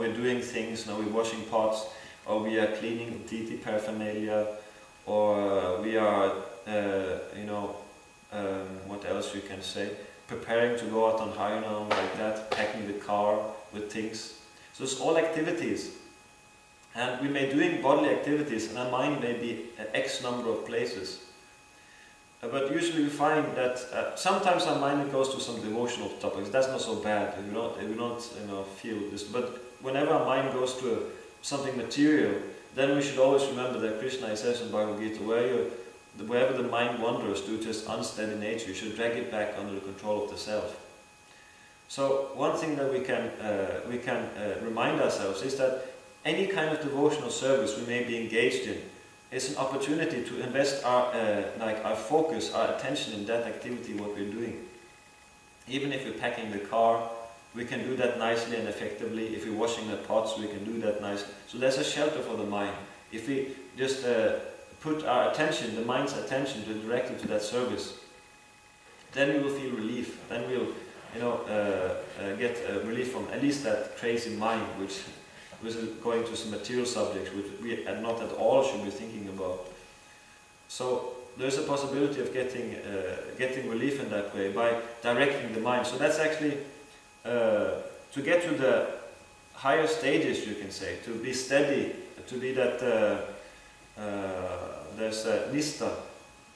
we're doing things, we're washing pots, or we are cleaning deity paraphernalia, or we are, what else you can say, preparing to go out on Harinam, like that, packing the car with things. So it's all activities. And we may be doing bodily activities, and our mind may be at X number of places. But usually we find that sometimes our mind goes to some devotional topics. That's not so bad. We don't feel this. But whenever our mind goes to something material, then we should always remember that Krishna says in Bhagavad Gita, wherever the mind wanders due to its unsteady nature, you should drag it back under the control of the self. So one thing that we can remind ourselves is that any kind of devotional service we may be engaged in is an opportunity to invest our focus, our attention in that activity, what we're doing. Even if we're packing the car, we can do that nicely and effectively. If we're washing the pots, we can do that nicely. So there's a shelter for the mind. If we just put our attention, the mind's attention, directly to that service, then we will feel relief. Then we'll get relief from at least that crazy mind, which is going to some material subjects which we not at all should be thinking about. So there's a possibility of getting relief in that way by directing the mind. So that's actually to get to the higher stages, you can say, to be steady, to be that there's nista,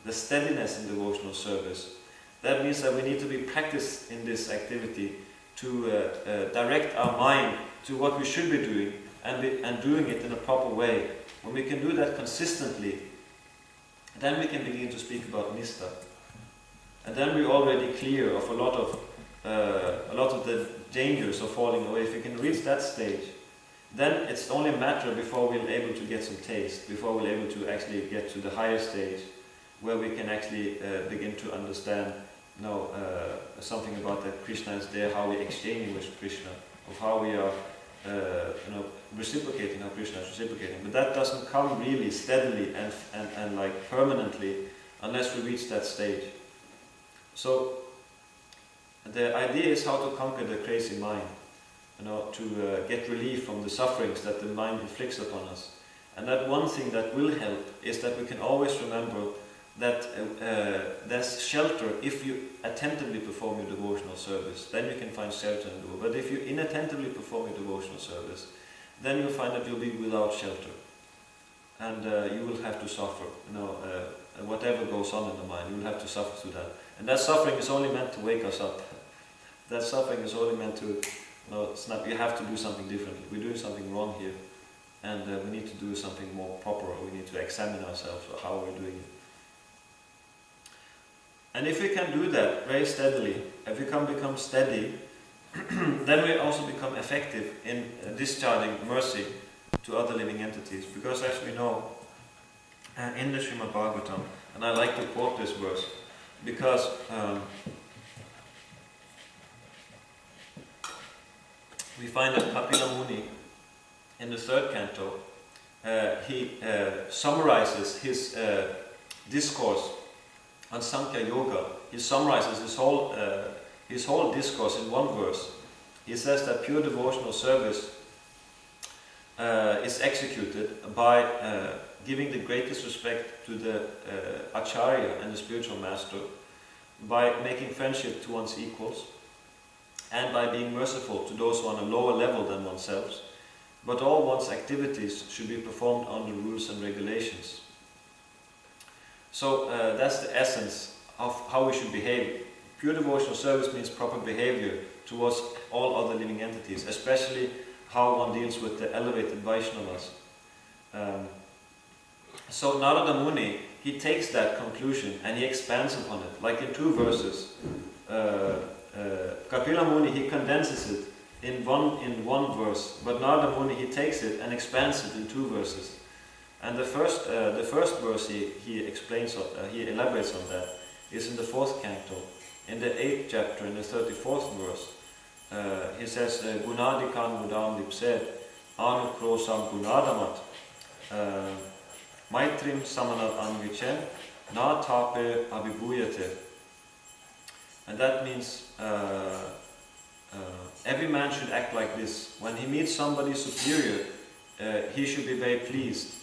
the steadiness in devotional service. That means that we need to be practiced in this activity to direct our mind to what we should be doing and doing it in a proper way. When we can do that consistently, then we can begin to speak about nista. And then we're already clear of a lot of the dangers of falling away. If we can reach that stage, then it's only a matter before we're able to get some taste, before we're able to actually get to the higher stage, where we can actually begin to understand something about that Krishna is there, how we're exchanging with Krishna, of how we are reciprocating, how Krishna is reciprocating. But that doesn't come really steadily and like permanently unless we reach that stage. So the idea is how to conquer the crazy mind, to get relief from the sufferings that the mind inflicts upon us. And that one thing that will help is that we can always remember that there's shelter if you attentively perform your devotional service. Then you can find shelter and do. But if you inattentively perform your devotional service, then you'll find that you'll be without shelter, and you will have to suffer. Whatever goes on in the mind, you will have to suffer through that. And that suffering is only meant to wake us up. That suffering is only meant to snap. You have to do something differently. We're doing something wrong here, and we need to do something more proper. Or we need to examine ourselves or how we're doing it. And if we can do that very steadily, if we can become steady, then we also become effective in discharging mercy to other living entities. Because as we know, in the Srimad Bhagavatam, and I like to quote this verse, because we find that Kapila Muni, in the 3rd canto, he summarizes his discourse on Sankhya Yoga. He summarizes his whole discourse in one verse. He says that pure devotional service is executed by giving the greatest respect to the Acharya and the spiritual master, by making friendship to one's equals, and by being merciful to those who are on a lower level than oneself. But all one's activities should be performed under rules and regulations. So that's the essence of how we should behave. Pure devotional service means proper behavior towards all other living entities, especially how one deals with the elevated Vaishnavas. So Narada Muni, he takes that conclusion and he expands upon it, like in 2 verses. Kapila Muni, he condenses it in one verse, but Narada Muni, he takes it and expands it in 2 verses. And the first verse he explains, he elaborates on that, is in the 4th canto, in the 8th chapter, in the 34th verse. He says, Gunadikan Mudam Lipsed, Anukrosam Gunadamat, Maitrim Samanat Anvichen, Na Tape Abhibhuyate. And that means every man should act like this. When he meets somebody superior, he should be very pleased.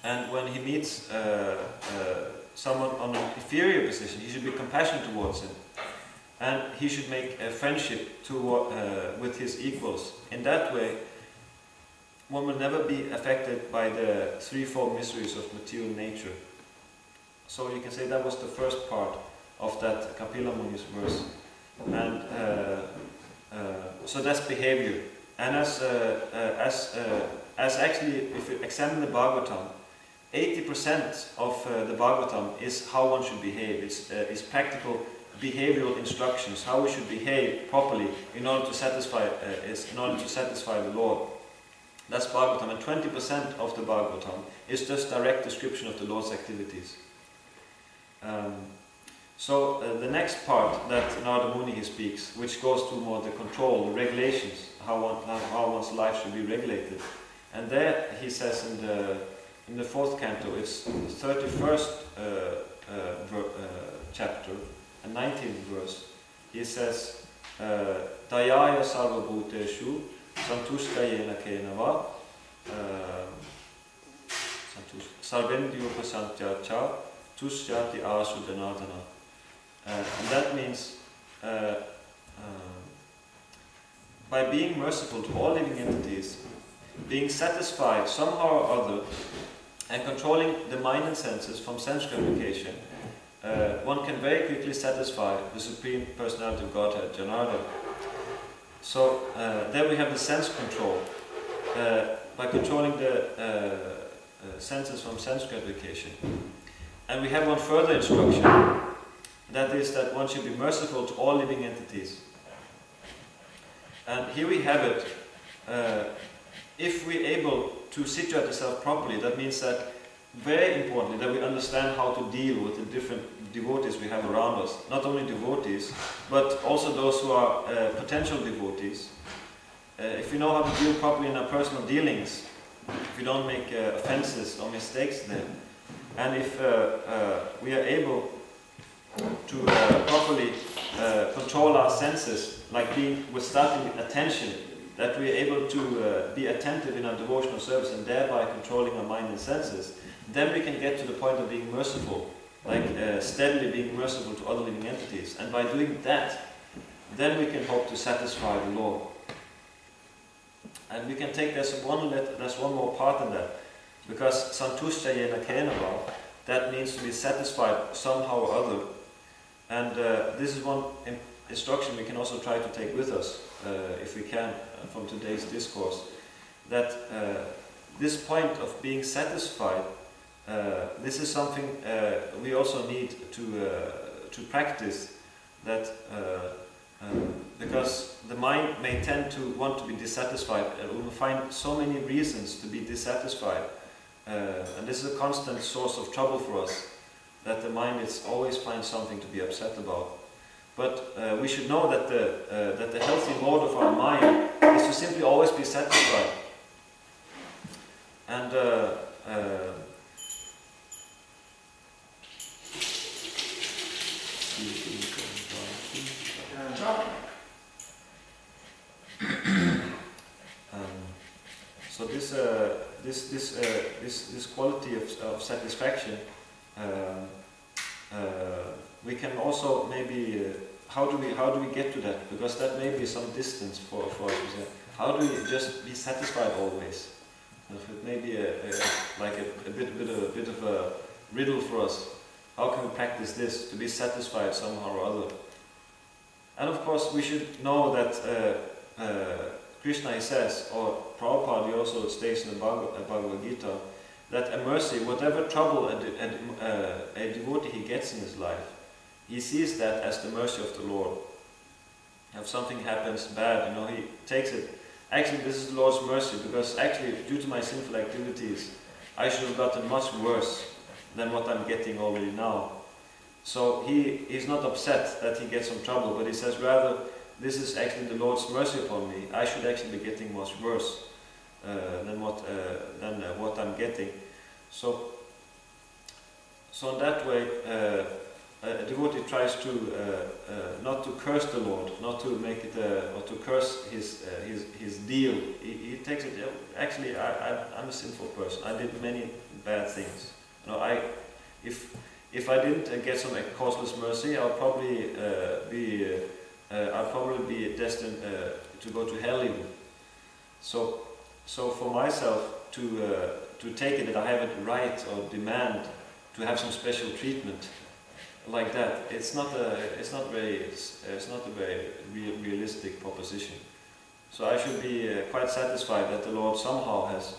And when he meets someone on an inferior position, he should be compassionate towards him. And he should make a friendship with his equals. In that way, one will never be affected by the threefold miseries of material nature. So you can say that was the first part of that Kapila Muni's verse. And so that's behavior. And as actually, if you examine the Bhagavatam, 80% of the Bhagavatam is how one should behave. It's practical behavioral instructions, how we should behave properly in order to satisfy the Lord. That's Bhagavatam. And 20% of the Bhagavatam is just direct description of the Lord's activities. So the next part that Narada Muni he speaks, which goes to more the control, the regulations, how one's life should be regulated. And there he says in the fourth canto, it's the 31st chapter and 19th verse, he says, Dayaya sarva bhuteshu santushkayena kenava sarvendyo pasantyacha tusyati asudanatana. And that means by being merciful to all living entities, being satisfied somehow or other, and controlling the mind and senses from sense gratification, one can very quickly satisfy the Supreme Personality of Godhead, Janardana. So there we have the sense control, by controlling the senses from sense gratification. And we have one further instruction, that is that one should be merciful to all living entities. And here we have it. If we're able to situate ourselves properly, that means that, very importantly, that we understand how to deal with the different devotees we have around us. Not only devotees, but also those who are potential devotees. If we know how to deal properly in our personal dealings, if we don't make offenses or mistakes there, and if we are able to properly control our senses, like being with starting attention, that we are able to be attentive in our devotional service and thereby controlling our mind and senses, then we can get to the point of being merciful, like steadily being merciful to other living entities. And by doing that, then we can hope to satisfy the Lord. And we can take there's one more part in that, because santushta yena kenava, that means to be satisfied somehow or other. And this is one instruction we can also try to take with us, if we can, from today's discourse, that this point of being satisfied, this is something we also need to practice, that because the mind may tend to want to be dissatisfied, and we will find so many reasons to be dissatisfied, and this is a constant source of trouble for us, that the mind is always finds something to be upset about. But we should know that the healthy mode of our mind is to simply always be satisfied. And so this quality of satisfaction, we can also maybe how do we get to that? Because that may be some distance for us. How do we just be satisfied always? It may be a bit of a riddle for us. How can we practice this to be satisfied somehow or other? And of course, we should know that Krishna, he says, or Prabhupada, he also states in the Bhagavad Gita, that a mercy, whatever trouble a devotee he gets in his life, he sees that as the mercy of the Lord. If something happens bad, he takes it. Actually, this is the Lord's mercy, because actually, due to my sinful activities, I should have gotten much worse than what I'm getting already now. So he's not upset that he gets some trouble, but he says rather, this is actually the Lord's mercy upon me. I should actually be getting much worse than what I'm getting. So in that way, a devotee tries to not to curse the Lord, not to make it or to curse his deal. He takes it. Actually, I'm a sinful person. I did many bad things. If I didn't get some causeless mercy, I'll probably be destined to go to hell even. So for myself to take it that I have a right or demand to have some special treatment like that, it's not a very realistic proposition. So I should be quite satisfied that the Lord somehow has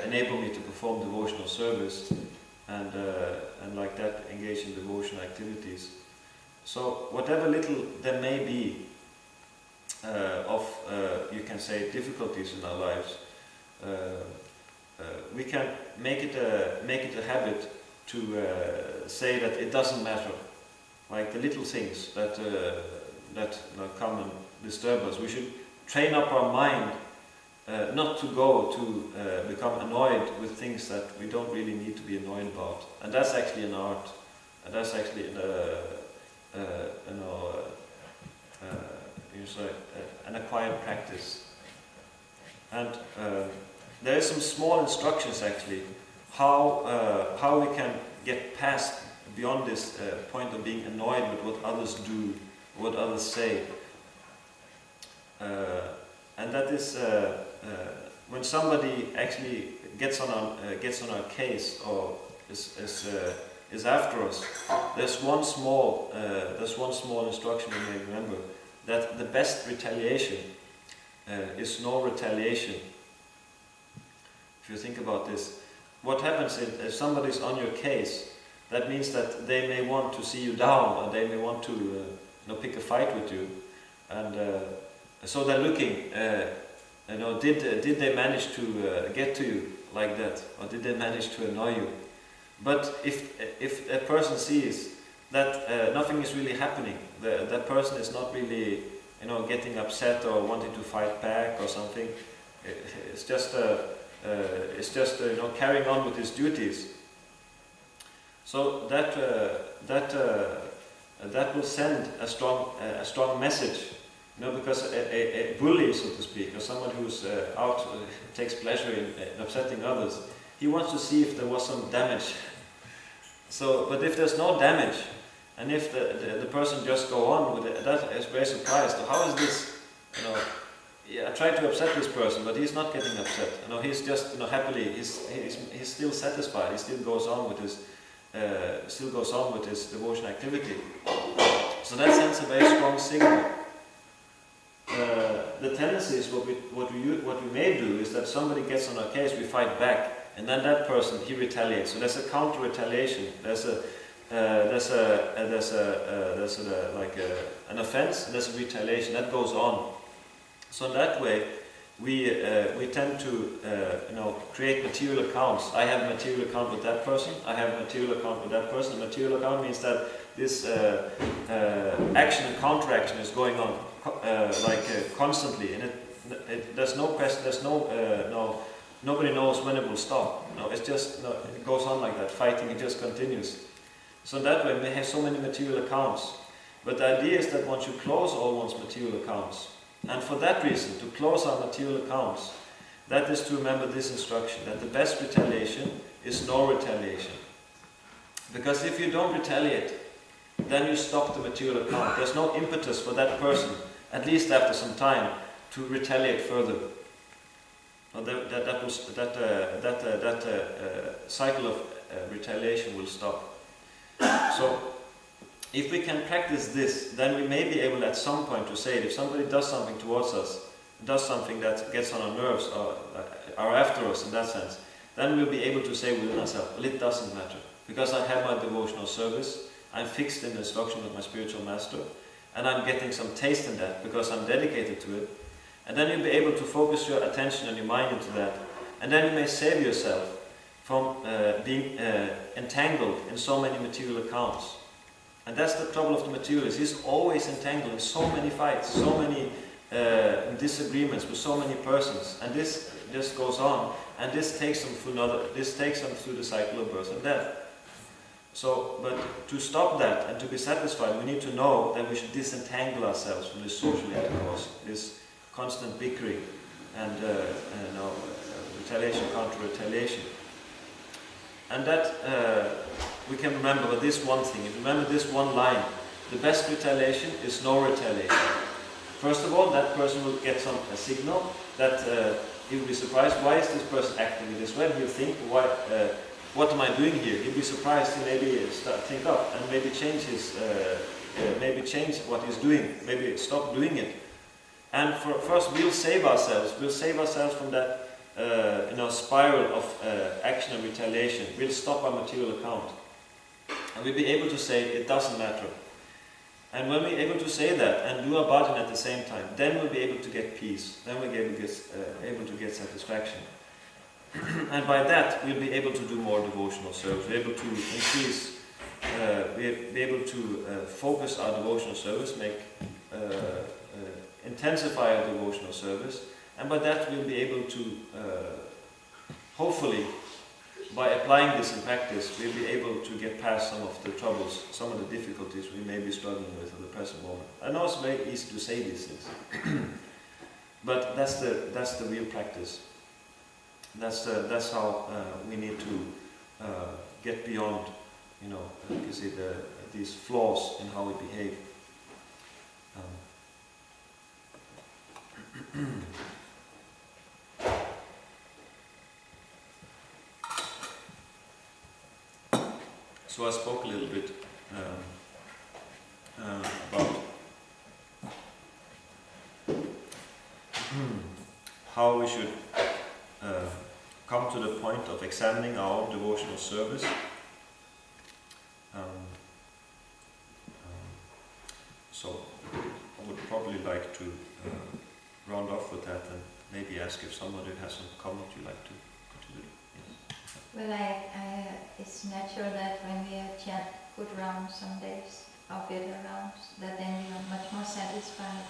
enabled me to perform devotional service and like that engage in devotional activities. So whatever little there may be of you can say difficulties in our lives, we can make it a habit to say that it doesn't matter, like the little things that come and disturb us. We should train up our mind not to go to become annoyed with things that we don't really need to be annoyed about, and that's actually an art, and that's actually an acquired practice. And there are some small instructions actually how we can get past beyond this point of being annoyed with what others do, what others say, and that is when somebody actually gets on our case or is after us. There's one small instruction we may remember, that the best retaliation is no retaliation. If you think about this, what happens if somebody's on your case, that means that they may want to see you down, or they may want to pick a fight with you, and so they're looking, did they manage to get to you like that, or did they manage to annoy you? But if a person sees that nothing is really happening, that person is not really getting upset or wanting to fight back or something, it's just carrying on with his duties. So that will send a strong message, because a bully, so to speak, or someone who's out takes pleasure in upsetting others, he wants to see if there was some damage. So, but if there's no damage, and if the person just go on with it, that is very surprised. So how is this? I try to upset this person, but he's not getting upset. He's just happily. He's still satisfied. He still goes on with his devotion activity. So that sends a very strong signal. The tendency is what we may do is that somebody gets on our case, we fight back, and then that person, he retaliates. So there's a counter retaliation. There's an offense, and there's a retaliation that goes on. So in that way, we tend to create material accounts. I have a material account with that person. I have a material account with that person. A material account means that this action and counteraction is going on constantly, and there's no question. There's nobody knows when it will stop. It's just it goes on like that. Fighting, it just continues. So that way, we have so many material accounts. But the idea is that one should close all one's material accounts. And for that reason, to close our material accounts, that is to remember this instruction, that the best retaliation is no retaliation. Because if you don't retaliate, then you stop the material account. There's no impetus for that person, at least after some time, to retaliate further. That cycle of retaliation will stop. So, if we can practice this, then we may be able at some point to say, if somebody does something towards us, does something that gets on our nerves, or are after us in that sense, then we'll be able to say within ourselves, well, it doesn't matter. Because I have my devotional service, I'm fixed in the instruction of my spiritual master, and I'm getting some taste in that because I'm dedicated to it. And then you'll be able to focus your attention and your mind into that. And then you may save yourself from being entangled in so many material accounts. And that's the trouble of the materialist. He's always entangled in so many fights, so many disagreements with so many persons, and this just goes on, and this takes them through the cycle of birth and death. So, but to stop that and to be satisfied, we need to know that we should disentangle ourselves from this social intercourse, this constant bickering and retaliation, counter-retaliation. And that we can remember with this one thing. If you remember this one line, the best retaliation is no retaliation. First of all, that person will get a signal that he will be surprised, why is this person acting in this way? He'll think, what am I doing here? He'll be surprised, he maybe think up and maybe change what he's doing, maybe stop doing it. And first we'll save ourselves from that spiral of action and retaliation. We'll stop our material account. And we'll be able to say, it doesn't matter. And when we're able to say that and do our bhajan at the same time, then we'll be able to get peace. Then we'll be able to get satisfaction. And by that, we'll be able to do more devotional service. We're able to increase, we'll be able to focus our devotional service, intensify our devotional service, and by that we'll be able to, hopefully, by applying this in practice, we'll be able to get past some of the troubles, some of the difficulties we may be struggling with at the present moment. I know it's very easy to say these things, but that's the real practice. That's how we need to get beyond, these flaws in how we behave. So I spoke a little bit about how we should come to the point of examining our own devotional service. So I would probably like to round off with that and maybe ask if somebody has some comment you'd like to contribute. Yes. Well, it's natural that when we chant good rounds some days, or better rounds, that then we are much more satisfied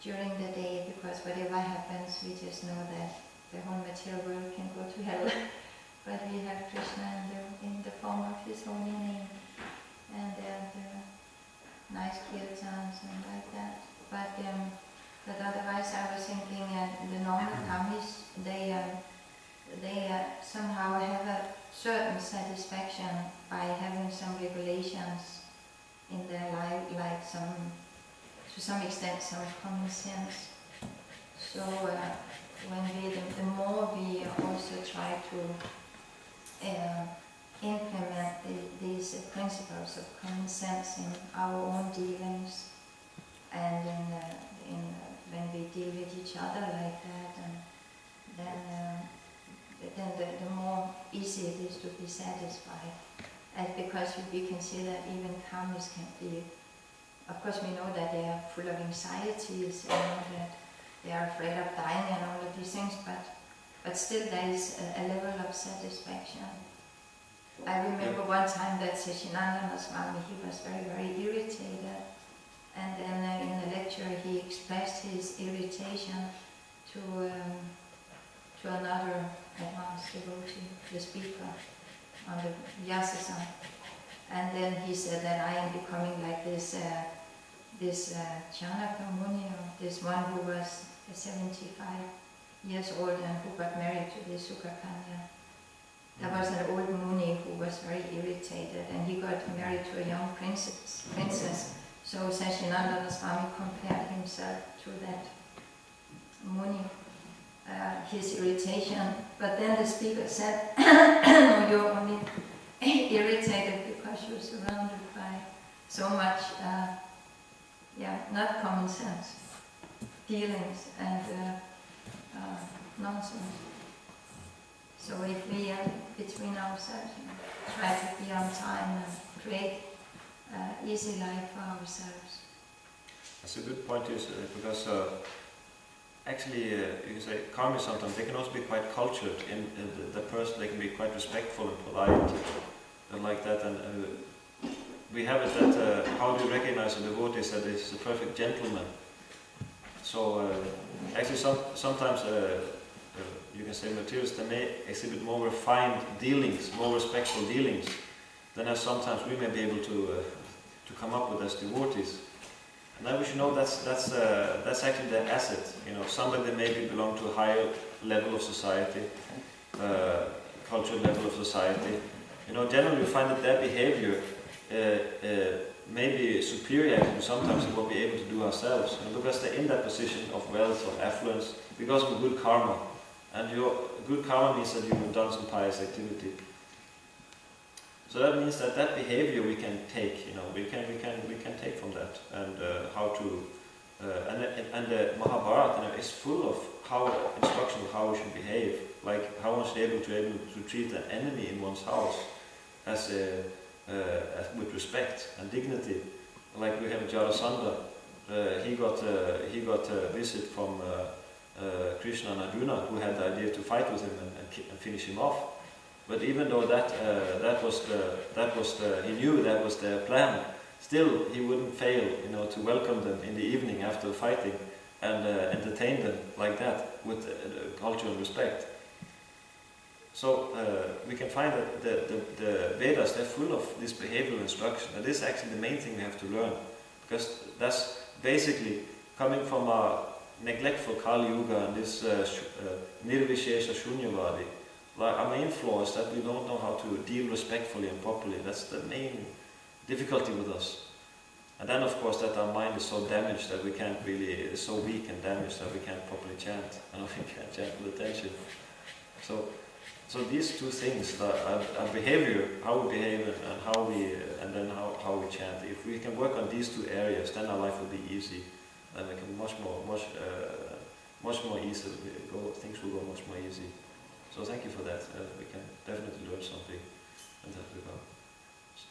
during the day, because whatever happens, we just know that the whole material world can go to hell. But we have Krishna in the form of his holy name, and the nice kirtans and like that. But otherwise, I was thinking the normal karmis, they somehow have a certain satisfaction by having some regulations in their life, like to some extent, some common sense. So the more we also try to implement these principles of common sense in our own dealings, and when we deal with each other like that, and then the more easy it is to be satisfied. And because we can see that even karmis can be, of course we know that they are full of anxieties, that they are afraid of dying and all of these things, but still there is a level of satisfaction. I remember one time that Seshananda Swami, he was very, very irritated, and then in the lecture he expressed his irritation to another advanced devotee, the speaker on the Vyasa, and then he said that I am becoming like this Chanaka Muni, or this one who was 75 years old and who got married to this Sukakanya. There was an old Muni who was very irritated, and he got married to a young princess. So Seshananda Swami compared himself to that Muni, his irritation. But then the speaker said, no, you're only irritated because you're surrounded by so much, not common sense, feelings and nonsense. So if we are between ourselves, try to be on time and create easy life for ourselves. That's a good point, because actually, you can say karmis sometimes they can also be quite cultured in the person. They can be quite respectful and polite and like that. And we have it that how do you recognize a devotee that is a perfect gentleman? So actually, sometimes you can say materialists, they may exhibit more refined dealings, more respectful dealings. than as sometimes we may be able to come up with as devotees. And then we should know that's actually the asset. You know, somebody maybe belong to a higher level of society, cultural level of society. You know, generally we find that their behavior may be superior to sometimes what we're able to do ourselves, because they're in that position of wealth, of affluence, because of good karma. And your good karma means that you've done some pious activity. So that means that behavior we can take, you know, we can take from that, and how to, and the Mahabharata, you know, is full of instruction of how we should behave, like how one should be able to treat an enemy in one's house as with respect and dignity. Like we have Jarasandha, he got a visit from Krishna and Arjuna, who had the idea to fight with him and finish him off. But even though he knew that was their plan, still he wouldn't fail, you know, to welcome them in the evening after fighting and entertain them like that with culture and respect. So we can find that the Vedas, they're full of this behavioral instruction, and this is actually the main thing we have to learn, because that's basically coming from a neglectful Kali Yuga and this Nirvishesha Shunyavadi. Like, our main flaw is that we don't know how to deal respectfully and properly. That's the main difficulty with us. And then, of course, that our mind is so damaged that we can't really, it's so weak and damaged that we can't properly chant, and we can't chant with attention. So these two things, our behavior, how we behave, and then how we chant. If we can work on these two areas, then our life will be easy, and we can much more easy. Things will go much more easy. So thank you for that. We can definitely learn something in that regard. So,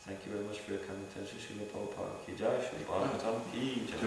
thank you very much for your kind attention. Srila Prabhupada ki jai, Srila Bhagavatam ki jai.